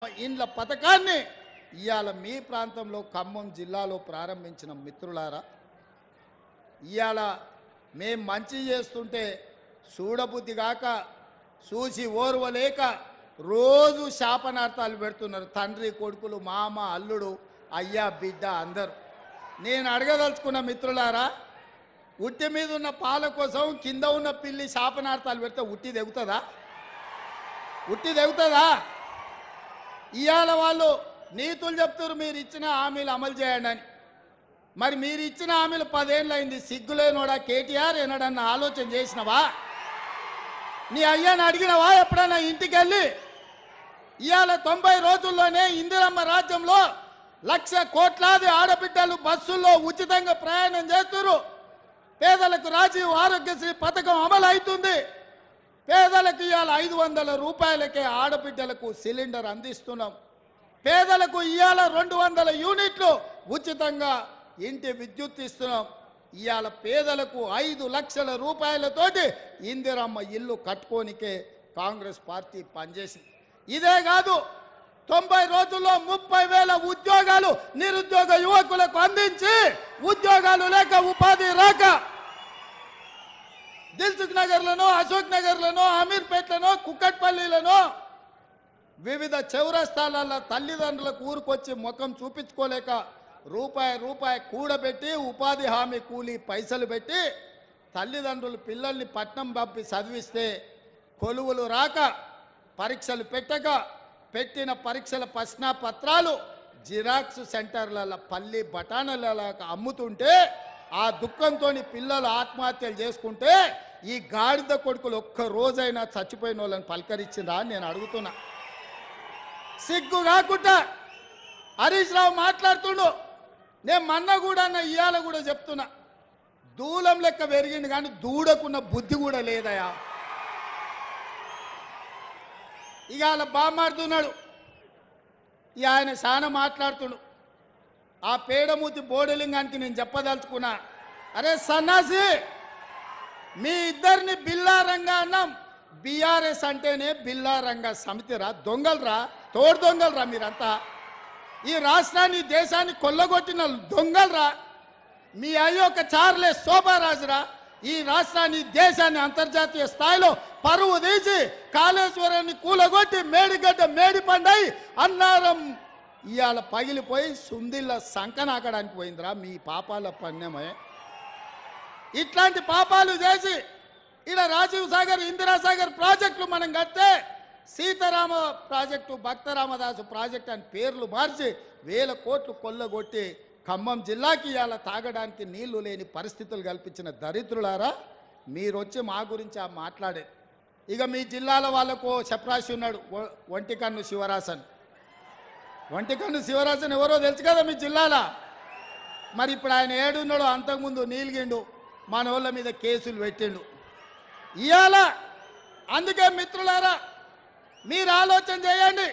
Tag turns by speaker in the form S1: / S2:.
S1: ఇండ్ల పథకాన్ని ఇవాళ మీ ప్రాంతంలో ఖమ్మం జిల్లాలో ప్రారంభించిన మిత్రులారా, ఇవాళ మేం మంచి చేస్తుంటే చూడబుద్ధి కాక చూసి ఓర్వలేక రోజు శాపనార్థాలు పెడుతున్నారు తండ్రి కొడుకులు, మామ, అల్లుడు, అయ్యా, బిడ్డ అందరూ. నేను అడగదలుచుకున్న మిత్రులారా, ఉట్టి మీద ఉన్న పాల కోసం కింద ఉన్న పిల్లి శాపనార్థాలు పెడితే ఉట్టి తెగుతుందా? ఉట్టి తెగుతుందా? ఇవాళ వాళ్ళు నీతులు చెప్తారు మీరు ఇచ్చిన హామీలు అమలు చేయండి అని. మరి మీరు ఇచ్చిన హామీలు 10 ఏళ్ళు అయింది. సిగ్గులేనోడా కేటీఆర్ ఏనాడన్నా ఆలోచన చేసినవా? నీ అయ్యాన్ని అడిగినవా ఎప్పుడన్నా ఇంటికి వెళ్ళి? ఇవాళ 90 రోజుల్లోనే ఇందిరమ్మ రాజ్యంలో 1,00,000 కోట్లాది ఆడబిడ్డలు బస్సుల్లో ఉచితంగా ప్రయాణం చేస్తున్నారు. పేదలకు రాజీవ్ ఆరోగ్యశ్రీ పథకం అమలు అవుతుంది. పేదలకు ఇవాళ 500 రూపాయలకే ఆడబిడ్డలకు సిలిండర్ అందిస్తున్నాం. పేదలకు ఇవాళ 200 యూనిట్లు ఉచితంగా ఇంటి విద్యుత్ ఇస్తున్నాం. ఇవాళ పేదలకు 5 లక్షల రూపాయలతోటి ఇందిరమ్మ ఇల్లు కట్టుకోనికే కాంగ్రెస్ పార్టీ పనిచేసింది. ఇదే కాదు, 90 రోజుల్లో 30,000 ఉద్యోగాలు నిరుద్యోగ యువకులకు అందించి ఉద్యోగాలు లేక ఉపాధి రాక దిల్సుఖ్ నగర్లను, అశోక్ నగర్లను, అమీర్పేట్లను, కుక్కట్పల్లిలను వివిధ చౌరస్తాల తల్లిదండ్రులకు ఊరుకొచ్చి ముఖం చూపించుకోలేక రూపాయి కూడబెట్టి ఉపాధి హామీ కూలీ పైసలు పెట్టి తల్లిదండ్రులు పిల్లల్ని పట్నం పంపి చదివిస్తే కొలువులు రాక పరీక్షలు పెట్టక పెట్టిన పరీక్షల ప్రశ్నపత్రాలు జిరాక్స్ సెంటర్ల పల్లి బఠానీలకు అమ్ముతుంటే ఆ దుఃఖంతో పిల్లలు ఆత్మహత్యలు చేసుకుంటే ఈ గాడిద కొడుకులు ఒక్క రోజైనా చచ్చిపోయిన వాళ్ళని పలకరించిందా అని నేను అడుగుతున్నా. సిగ్గు కాకుండా హరీష్ రావు మాట్లాడుతుండు. నేను మొన్న కూడా ఇవాళ కూడా చెప్తున్నా, దూలం లెక్క పెరిగింది కానీ దూడకున్న బుద్ధి కూడా లేదయా. ఇక అలా బామాడుతున్నాడు. ఇక ఆయన చాలా మాట్లాడుతుడు. ఆ పేడమూతి బోడలింగానికి నేను చెప్పదలుచుకున్నా, అరే సన్నాసి, మీ ఇద్దరిని బిల్లారంగా అన్నాం. బీఆర్ఎస్ అంటేనే బిల్లారంగా సమితిరా, దొంగలరా, తోడు దొంగలరా మీరంతా. ఈ రాష్ట్రాన్ని దేశాన్ని కొల్లగొట్టిన దొంగలరా. మీ అయ్యొక్క చార్లే శోభారాజురా. ఈ రాష్ట్రాన్ని దేశాన్ని అంతర్జాతీయ స్థాయిలో పరువు తీసి కాళేశ్వరాన్ని కూలగొట్టి మేడిగడ్డ మేడిపండై అన్నారం ఇవాళ పగిలిపోయి సుందిళ్ళ సంకనాకడానికి పోయిందిరా మీ పాపాల పణ్యమే. ఇట్లాంటి పాపాలు చేసి ఇలా రాజీవ్ సాగర్, ఇందిరాసాగర్ ప్రాజెక్టులు మనం కడితే సీతారామ ప్రాజెక్టు, భక్తరామదాసు ప్రాజెక్టు అని పేర్లు మార్చి 1000 కోట్లు కొల్లగొట్టి ఖమ్మం జిల్లాకి ఇవాళ తాగడానికి నీళ్లు లేని పరిస్థితులు కల్పించిన దరిద్రులారా, మీరు వచ్చి మా గురించి మాట్లాడే. ఇక మీ జిల్లాల వాళ్ళకు చప్రాసి ఉన్నాడు, ఒంటికన్ను శివరాసన్. ఒంటికన్ను శివరాసన్ ఎవరో తెలుసు కదా మీ జిల్లాలో. మరి ఇప్పుడు ఆయన ఏడున్నాడు, అంతకుముందు నీలిగిండు, మన వాళ్ళ మీద కేసులు పెట్టిండు ఇవాళ. అందుకే మిత్రులారా, మీరు ఆలోచన చేయండి.